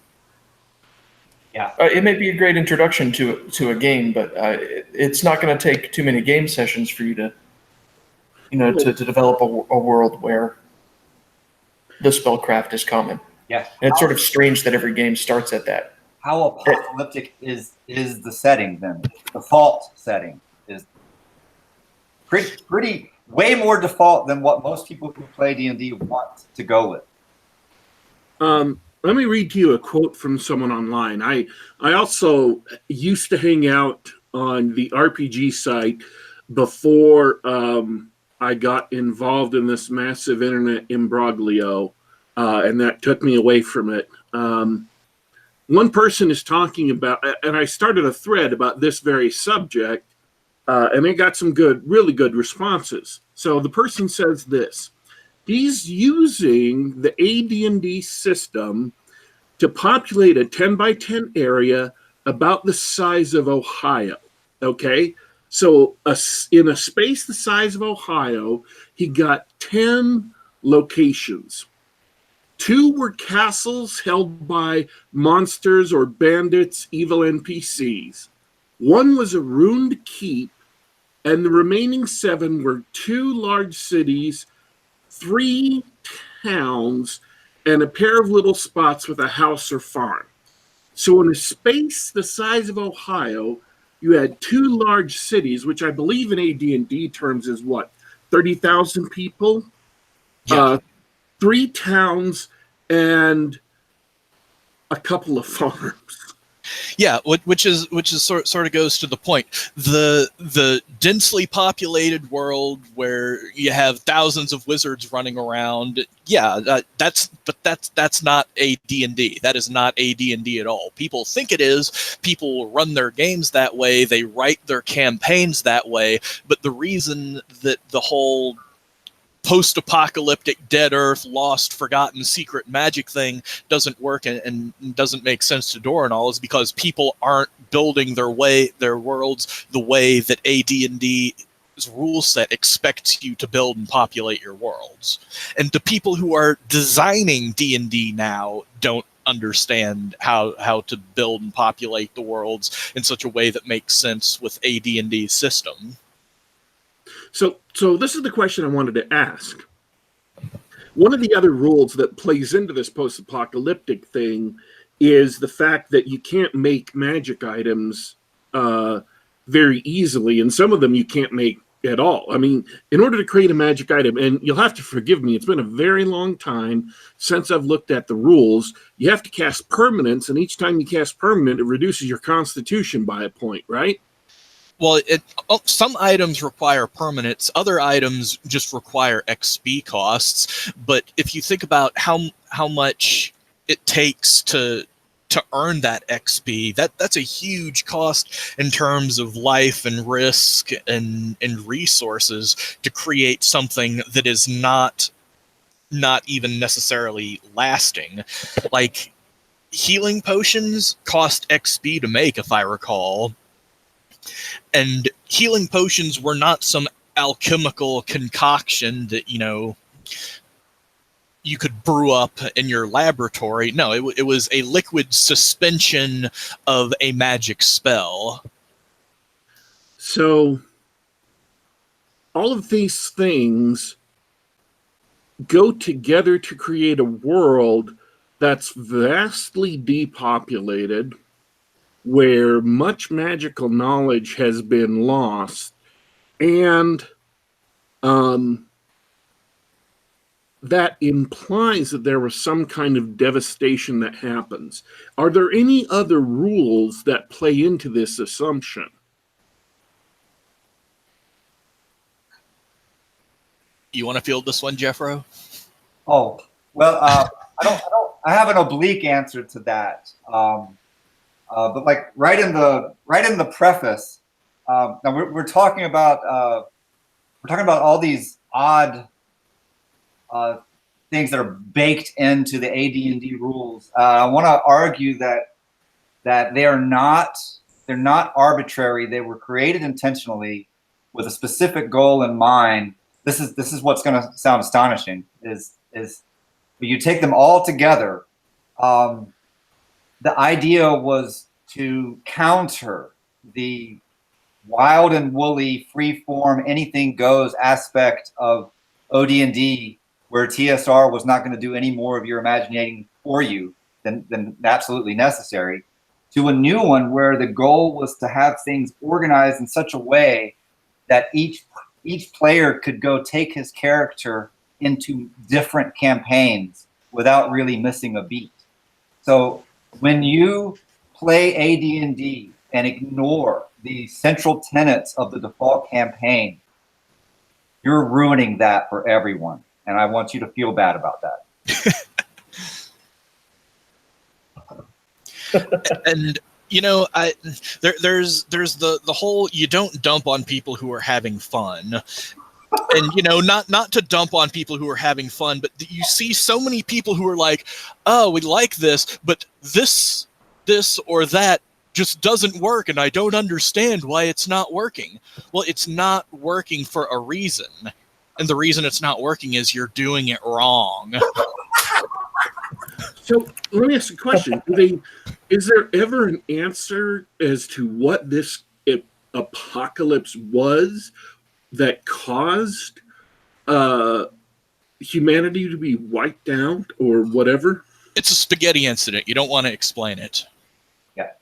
Yeah, it may be a great introduction to a game, but it's not going to take too many game sessions for you to, to develop a world where the spellcraft is common. Yeah, and it's sort of strange that every game starts at that. How apocalyptic is the setting then? The default setting is pretty way more default than what most people who play D&D want to go with. Let me read to you a quote from someone online. I also used to hang out on the RPG site before I got involved in this massive internet imbroglio, and that took me away from it. One person is talking about, and I started a thread about this very subject, and it got some really good responses. So the person says this: he's using the AD&D system to populate a 10 by 10 area about the size of Ohio. Okay? So in a space the size of Ohio, he got 10 locations. 2 were castles held by monsters or bandits, evil NPCs. 1 was a ruined keep, and the remaining 7 were 2 large cities, 3 towns, and a pair of little spots with a house or farm. So in a space the size of Ohio, you had 2 large cities, which I believe in AD&D terms is what, 30,000 people? Yeah. 3 towns, and a couple of farms. Yeah, which is sort of goes to the point. The densely populated world where you have thousands of wizards running around. Yeah, that's not AD&D. That is not AD&D at all. People think it is. People run their games that way. They write their campaigns that way. But the reason that the whole post-apocalyptic, dead Earth, lost, forgotten, secret magic thing doesn't work and doesn't make sense to Doranol is because people aren't building their worlds the way that AD&D's rule set expects you to build and populate your worlds. And the people who are designing D&D now don't understand how to build and populate the worlds in such a way that makes sense with AD&D's system. So this is the question I wanted to ask. One of the other rules that plays into this post-apocalyptic thing is the fact that you can't make magic items very easily, and some of them you can't make at all. I mean, in order to create a magic item, and you'll have to forgive me, it's been a very long time since I've looked at the rules, you have to cast permanents, and each time you cast permanent, it reduces your constitution by a point, right? Well, some items require permanents, other items just require XP costs. But if you think about how much it takes to earn that XP, that's a huge cost in terms of life and risk and resources to create something that is not even necessarily lasting. Like, healing potions cost XP to make, if I recall. And healing potions were not some alchemical concoction that, you could brew up in your laboratory. No, it was a liquid suspension of a magic spell. So all of these things go together to create a world that's vastly depopulated, where much magical knowledge has been lost, and that implies that there was some kind of devastation that happens. Are there any other rules that play into this assumption? You want to field this one, Jeffro? Oh, well, I have an oblique answer to that. But like right in the preface, now we're talking about all these odd things that are baked into the AD&D rules. I want to argue that they're not arbitrary. They were created intentionally with a specific goal in mind. This is what's going to sound astonishing. Is when you take them all together. The idea was to counter the wild and woolly, free-form, anything-goes aspect of OD&D, where TSR was not going to do any more of your imagining for you than absolutely necessary, to a new one where the goal was to have things organized in such a way that each player could go take his character into different campaigns without really missing a beat. So when you play AD&D and ignore the central tenets of the default campaign, you're ruining that for everyone. And I want you to feel bad about that. And there's the whole, you don't dump on people who are having fun. And not to dump on people who are having fun, but you see so many people who are like, oh, we like this, but this or that just doesn't work, and I don't understand why it's not working. Well, it's not working for a reason, and the reason it's not working is you're doing it wrong. So let me ask a question. Is there ever an answer as to what this apocalypse was that caused humanity to be wiped out or whatever? It's a spaghetti incident. You don't want to explain it. Yeah.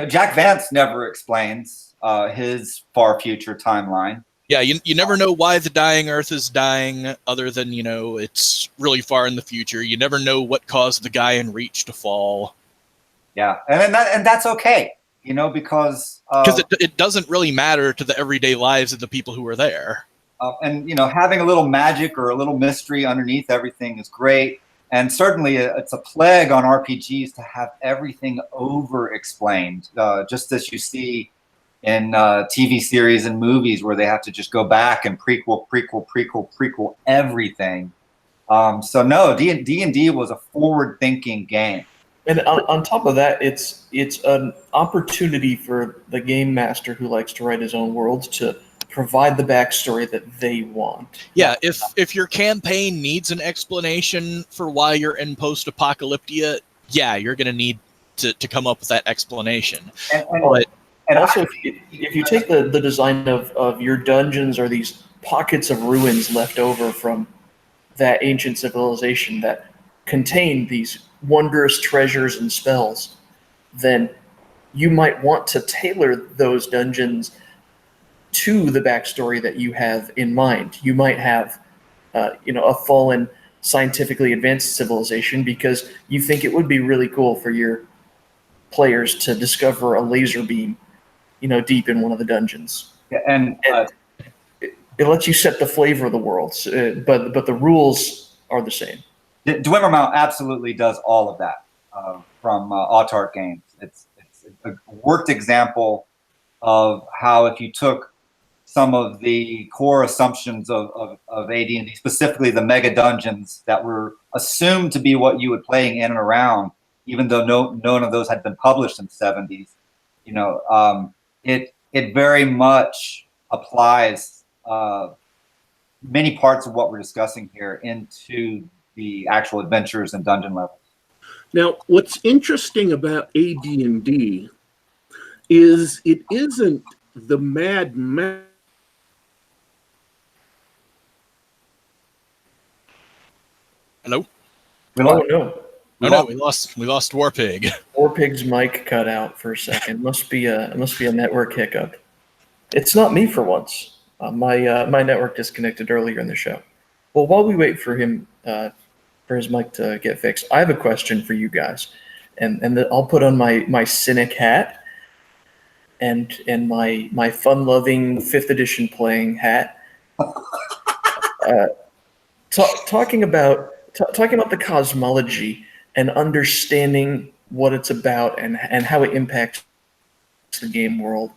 Jack Vance never explains his far future timeline. Yeah, you never know why the dying Earth is dying, other than, it's really far in the future. You never know what caused the guy in Reach to fall. Yeah, and that's okay, because it doesn't really matter to the everyday lives of the people who are there. And having a little magic or a little mystery underneath everything is great. And certainly it's a plague on RPGs to have everything over-explained, just as you see in TV series and movies where they have to just go back and prequel everything. So no, D&D was a forward-thinking game. And on top of that, it's an opportunity for the game master who likes to write his own worlds to provide the backstory that they want. Yeah, if your campaign needs an explanation for why you're in post-apocalyptia, yeah, you're going to need to come up with that explanation. And also, if you take the design of your dungeons or these pockets of ruins left over from that ancient civilization that contain these wondrous treasures and spells, then you might want to tailor those dungeons to the backstory that you have in mind. You might have, a fallen, scientifically advanced civilization because you think it would be really cool for your players to discover a laser beam, deep in one of the dungeons. And it lets you set the flavor of the world, but the rules are the same. Dwimmermount absolutely does all of that from Autark Games. It's a worked example of how if you took some of the core assumptions of AD&D, specifically the mega dungeons that were assumed to be what you would playing in and around, even though none of those had been published in the 70s, it very much applies many parts of what we're discussing here into the actual adventures and dungeon levels. Now, what's interesting about AD&D is it isn't the Mad Max. Hello? Oh no! We lost Warpig. Warpig's mic cut out for a second. Must be a network hiccup. It's not me for once. My network disconnected earlier in the show. Well, while we wait for him for his mic to get fixed, I have a question for you guys, and I'll put on my cynic hat and my fun-loving 5th edition playing hat. Talking about the cosmology and understanding what it's about and how it impacts the game world.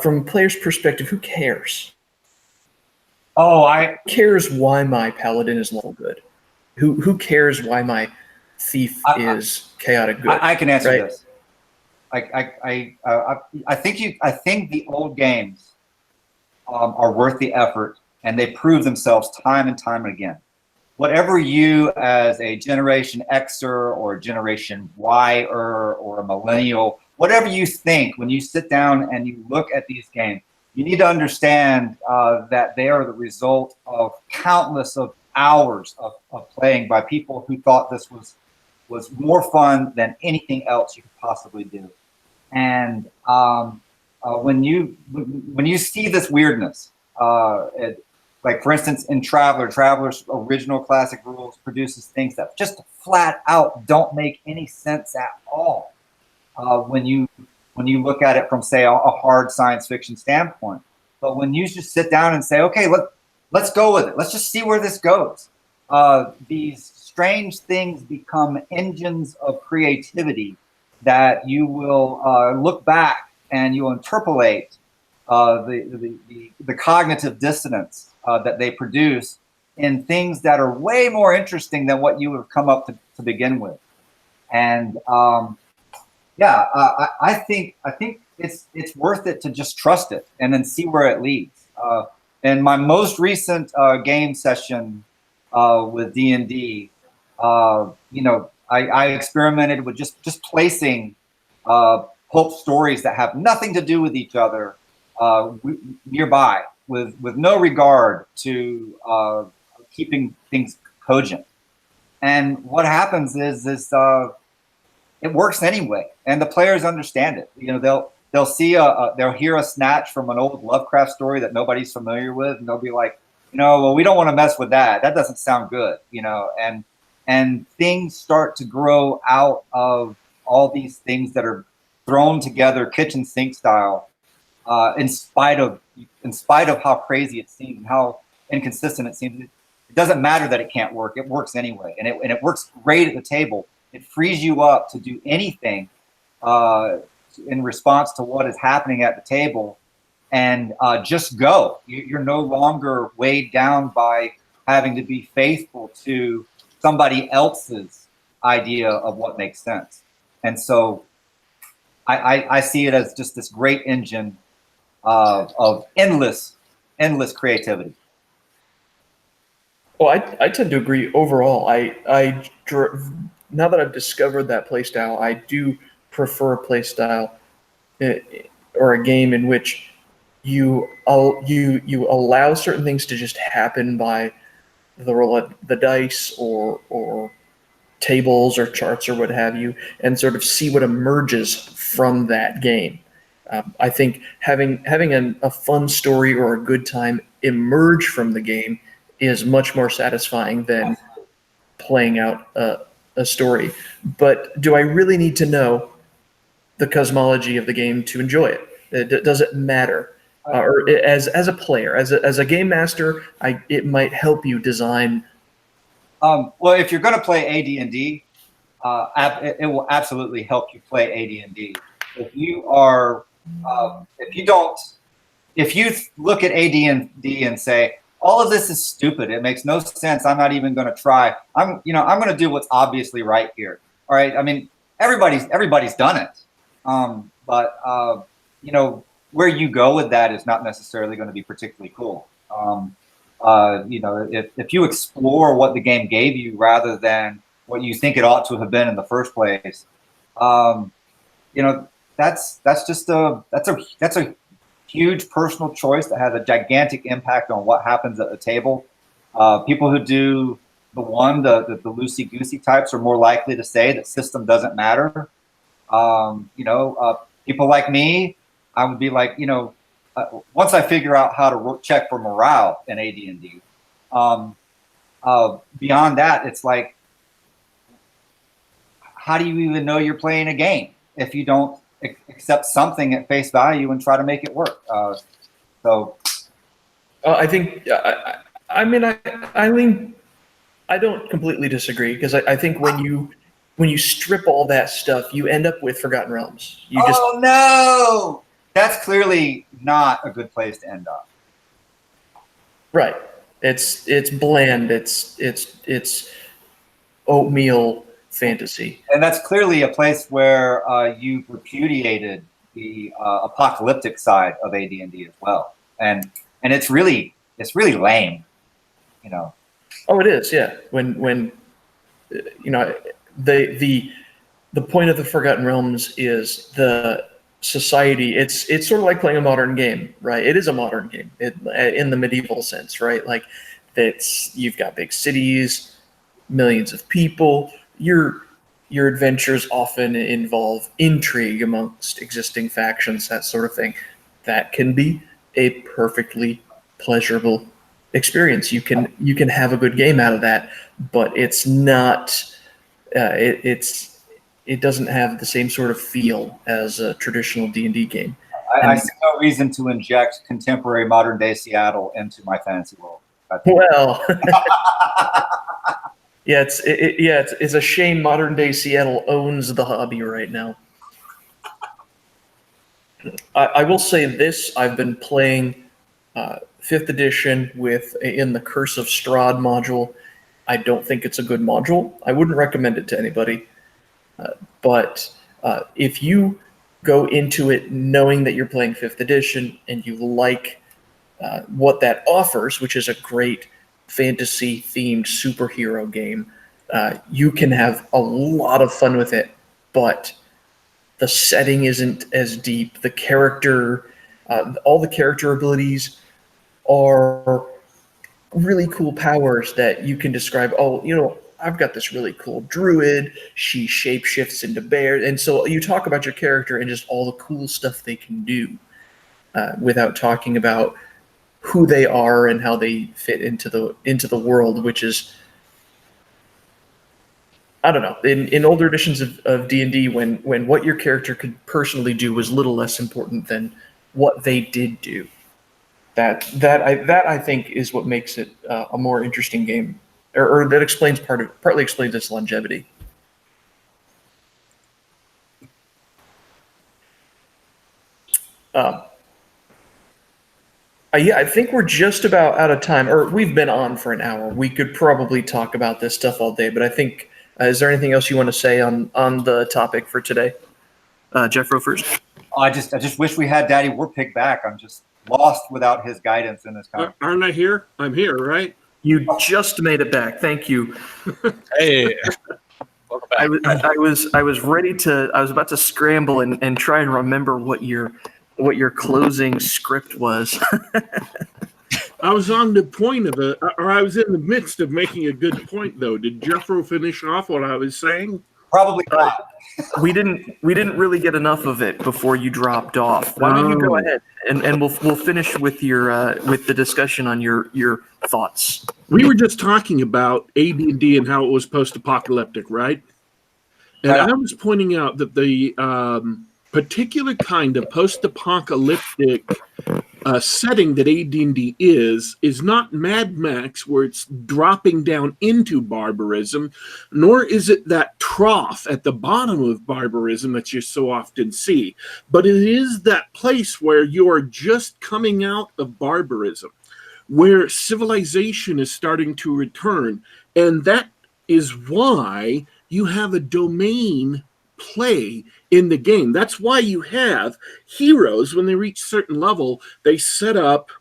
From a player's perspective, who cares? Who cares why my paladin is level good? Who cares why my thief is chaotic good? I can answer right? this. I think the old games are worth the effort, and they prove themselves time and time again. Whatever you as a Generation Xer or a Generation Yer or a millennial, whatever you think when you sit down and you look at these games, you need to understand that they are the result of countless of hours of playing by people who thought this was more fun than anything else you could possibly do. And when you see this weirdness, like for instance in Traveler's original classic rules produces things that just flat out don't make any sense at all when you look at it from say a hard science fiction standpoint. But when you just sit down and say, okay, let's go with it. Let's just see where this goes. These strange things become engines of creativity that you will look back and you'll interpolate the cognitive dissonance that they produce in things that are way more interesting than what you would have come up to begin with. And I think it's worth it to just trust it and then see where it leads. In my most recent game session with D&D, I experimented with just placing pulp stories that have nothing to do with each other nearby, with no regard to keeping things cogent. And what happens is it works anyway, and the players understand it. They'll see they'll hear a snatch from an old Lovecraft story that nobody's familiar with, and they'll be like, well, we don't want to mess with that. That doesn't sound good, and things start to grow out of all these things that are thrown together kitchen sink style, in spite of how crazy it seems and how inconsistent it seems. It doesn't matter that it can't work. It works anyway, and it works great at the table. It frees you up to do anything in response to what is happening at the table, and just go. You're no longer weighed down by having to be faithful to somebody else's idea of what makes sense. And so I see it as just this great engine of endless creativity. Well, I tend to agree overall. Now that I've discovered that playstyle, I do prefer a playstyle or a game in which you allow certain things to just happen by the roll of the dice or tables or charts or what have you, and sort of see what emerges from that game. I think having a fun story or a good time emerge from the game is much more satisfying than playing out a story. But do I really need to know the cosmology of the game to enjoy it? Does it matter? Or as a player, as a game master, it might help you design. Well, if you're going to play AD&D, it will absolutely help you play AD&D. If you look at AD&D and say, all of this is stupid, it makes no sense, I'm not even going to try, I'm going to do what's obviously right here. All right. I mean, everybody's done it. But where you go with that is not necessarily going to be particularly cool. If you explore what the game gave you rather than what you think it ought to have been in the first place, that's a huge personal choice that has a gigantic impact on what happens at the table. People who do the loosey-goosey types are more likely to say that system doesn't matter. People like me, I would be like, once I figure out how to check for morale in AD&D, beyond that, it's like, how do you even know you're playing a game if you don't accept something at face value and try to make it work? I think, I don't completely disagree, because I think when you strip all that stuff, you end up with Forgotten Realms. No! That's clearly not a good place to end up. Right. It's bland. It's oatmeal fantasy. And that's clearly a place where you've repudiated the apocalyptic side of AD&D as well. And it's really lame, Oh, it is, yeah. When the point of the Forgotten Realms is the society. It's sort of like playing a modern game, right? It is a modern game in the medieval sense, right? Like you've got big cities, millions of people. Your adventures often involve intrigue amongst existing factions, that sort of thing. That can be a perfectly pleasurable experience. You can have a good game out of that, but it's not. It doesn't have the same sort of feel as a traditional D&D game. I see no reason to inject contemporary modern day Seattle into my fantasy world. Well, yeah, it's a shame modern day Seattle owns the hobby right now. I will say this: I've been playing 5th edition in the Curse of Strahd module. I don't think it's a good module. I wouldn't recommend it to anybody. But if you go into it knowing that you're playing 5th edition and you like what that offers, which is a great fantasy-themed superhero game, you can have a lot of fun with it, but the setting isn't as deep. The character, all the character abilities are really cool powers that you can describe. I've got this really cool druid. She shapeshifts into bears. And so you talk about your character and just all the cool stuff they can do without talking about who they are and how they fit into the world, which is, I don't know. In older editions of D&D, when what your character could personally do was little less important than what they did do. That I think is what makes it a more interesting game, or that explains partly explains its longevity. Yeah, I think we're just about out of time, or we've been on for an hour. We could probably talk about this stuff all day, but I think, is there anything else you want to say on the topic for today? Jeffro first. I just wish we had Daddy Warpig back. I'm just lost without his guidance in this conversation. Aren't I here? I'm here, right? You just made it back. Thank you. Hey, welcome back. I was ready to. I was about to scramble and try and remember what your closing script was. I was on the point of it, or I was in the midst of making a good point, though. Did Jeffro finish off what I was saying? Probably not. We didn't really get enough of it before you dropped off. Why don't you go ahead and we'll finish with your with the discussion on your thoughts. We were just talking about AD&D and how it was post-apocalyptic, right? And I was pointing out that the particular kind of post-apocalyptic setting that AD&D is not Mad Max, where it's dropping down into barbarism, nor is it that trough at the bottom of barbarism that you so often see. But it is that place where you are just coming out of barbarism, where civilization is starting to return. And that is why you have a domain play in the game. That's why you have heroes, when they reach certain level, they set up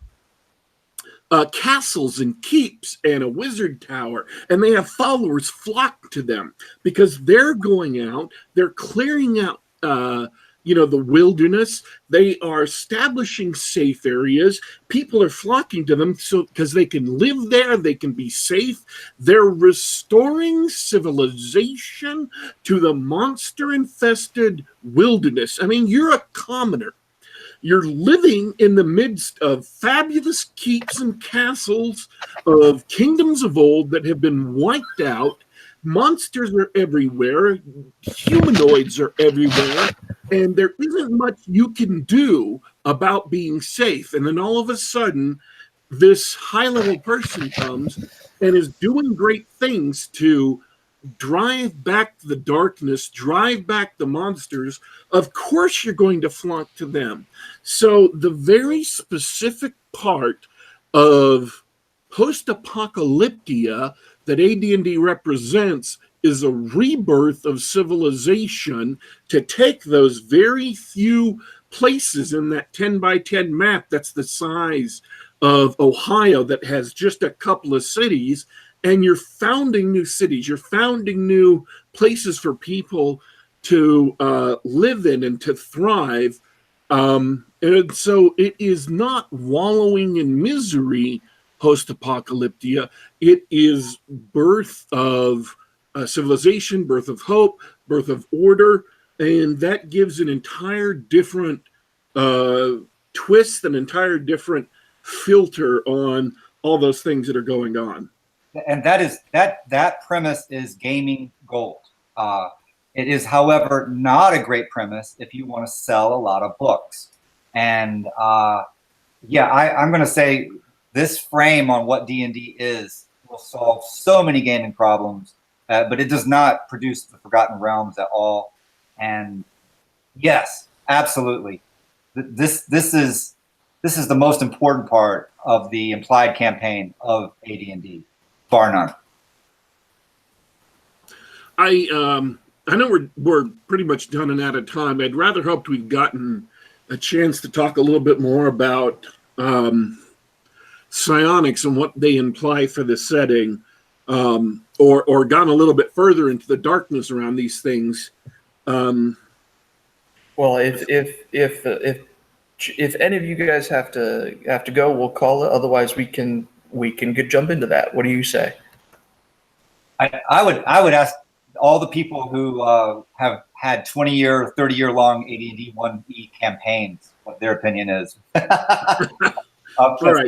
castles and keeps and a wizard tower, and they have followers flock to them because they're going out, they're clearing out the wilderness. They are establishing safe areas. People are flocking to them because they can live there, they can be safe. They're restoring civilization to the monster-infested wilderness. I mean, you're a commoner. You're living in the midst of fabulous keeps and castles of kingdoms of old that have been wiped out. Monsters are everywhere. Humanoids are everywhere. And there isn't much you can do about being safe. And then all of a sudden, this high-level person comes and is doing great things to drive back the darkness, drive back the monsters. Of course you're going to flock to them. So the very specific part of post-apocalyptia that AD&D represents is a rebirth of civilization to take those very few places in that 10 by 10 map that's the size of Ohio that has just a couple of cities, and you're founding new cities, you're founding new places for people to live in and to thrive. And so it is not wallowing in misery post-apocalyptia. It is birth of civilization, birth of hope, birth of order, and that gives an entire different twist, an entire different filter on all those things that are going on. And that premise is gaming gold. It is, however, not a great premise if you want to sell a lot of books. And I'm going to say this frame on what D&D is will solve so many gaming problems, but it does not produce the Forgotten Realms at all. And yes, absolutely, this is the most important part of the implied campaign of AD&D, bar none. I know we're pretty much done and out of time. I'd rather hoped we'd gotten a chance to talk a little bit more about psionics and what they imply for the setting, or gone a little bit further into the darkness around these things. Well, if any of you guys have to go, we'll call it. Otherwise, we can jump into that. What do you say? I would ask all the people who have had 20-year, 30-year long AD&D 1E campaigns what their opinion is. All right.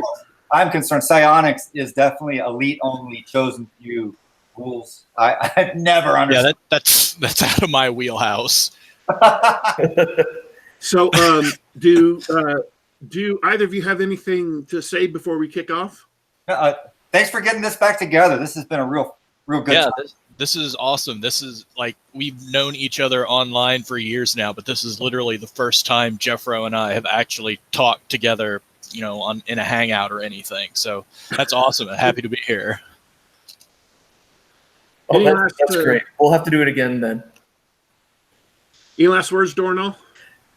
I'm concerned psionics is definitely elite only, chosen few rules. I've never Yeah, understood. that's out of my wheelhouse. So, do either of you have anything to say before we kick off? Thanks for getting this back together. This has been a real good time. This is awesome. This is like, we've known each other online for years now, but this is literally the first time Jeffro and I have actually talked together, you know, in a hangout or anything. So that's awesome. I'm happy to be here. Oh, that's great. We'll have to do it again then. Any last words, Dornall?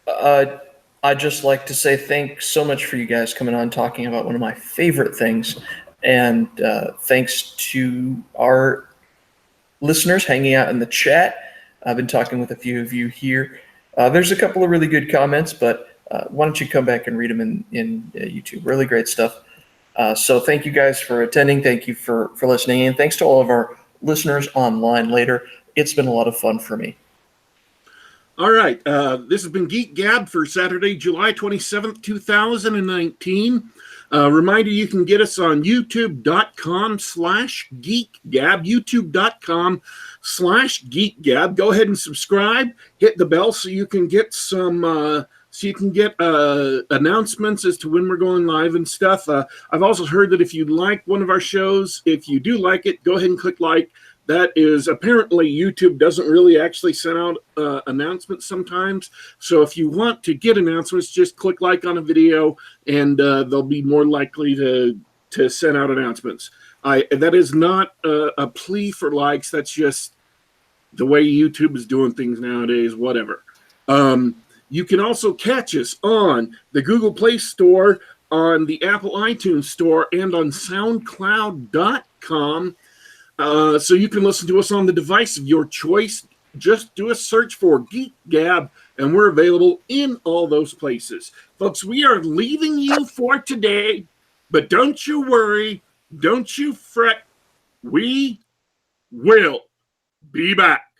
I'd just like to say thanks so much for you guys coming on, talking about one of my favorite things. And thanks to our listeners hanging out in the chat. I've been talking with a few of you here. There's a couple of really good comments, but why don't you come back and read them in YouTube? Really great stuff. So thank you guys for attending. Thank you for listening. And thanks to all of our listeners online later. It's been a lot of fun for me. All right. This has been Geek Gab for Saturday, July 27th, 2019. Reminder, you can get us on youtube.com/geekgab, youtube.com/geekgab. Go ahead and subscribe. Hit the bell so you can get some announcements as to when we're going live and stuff. I've also heard that if you like one of our shows, if you do like it, go ahead and click like. That is, apparently YouTube doesn't really actually send out announcements sometimes. So if you want to get announcements, just click like on a video and they'll be more likely to send out announcements. That is not a plea for likes. That's just the way YouTube is doing things nowadays, whatever. You can also catch us on the Google Play Store, on the Apple iTunes Store, and on SoundCloud.com. So you can listen to us on the device of your choice. Just do a search for Geek Gab, and we're available in all those places. Folks, we are leaving you for today, but don't you worry, don't you fret. We will be back.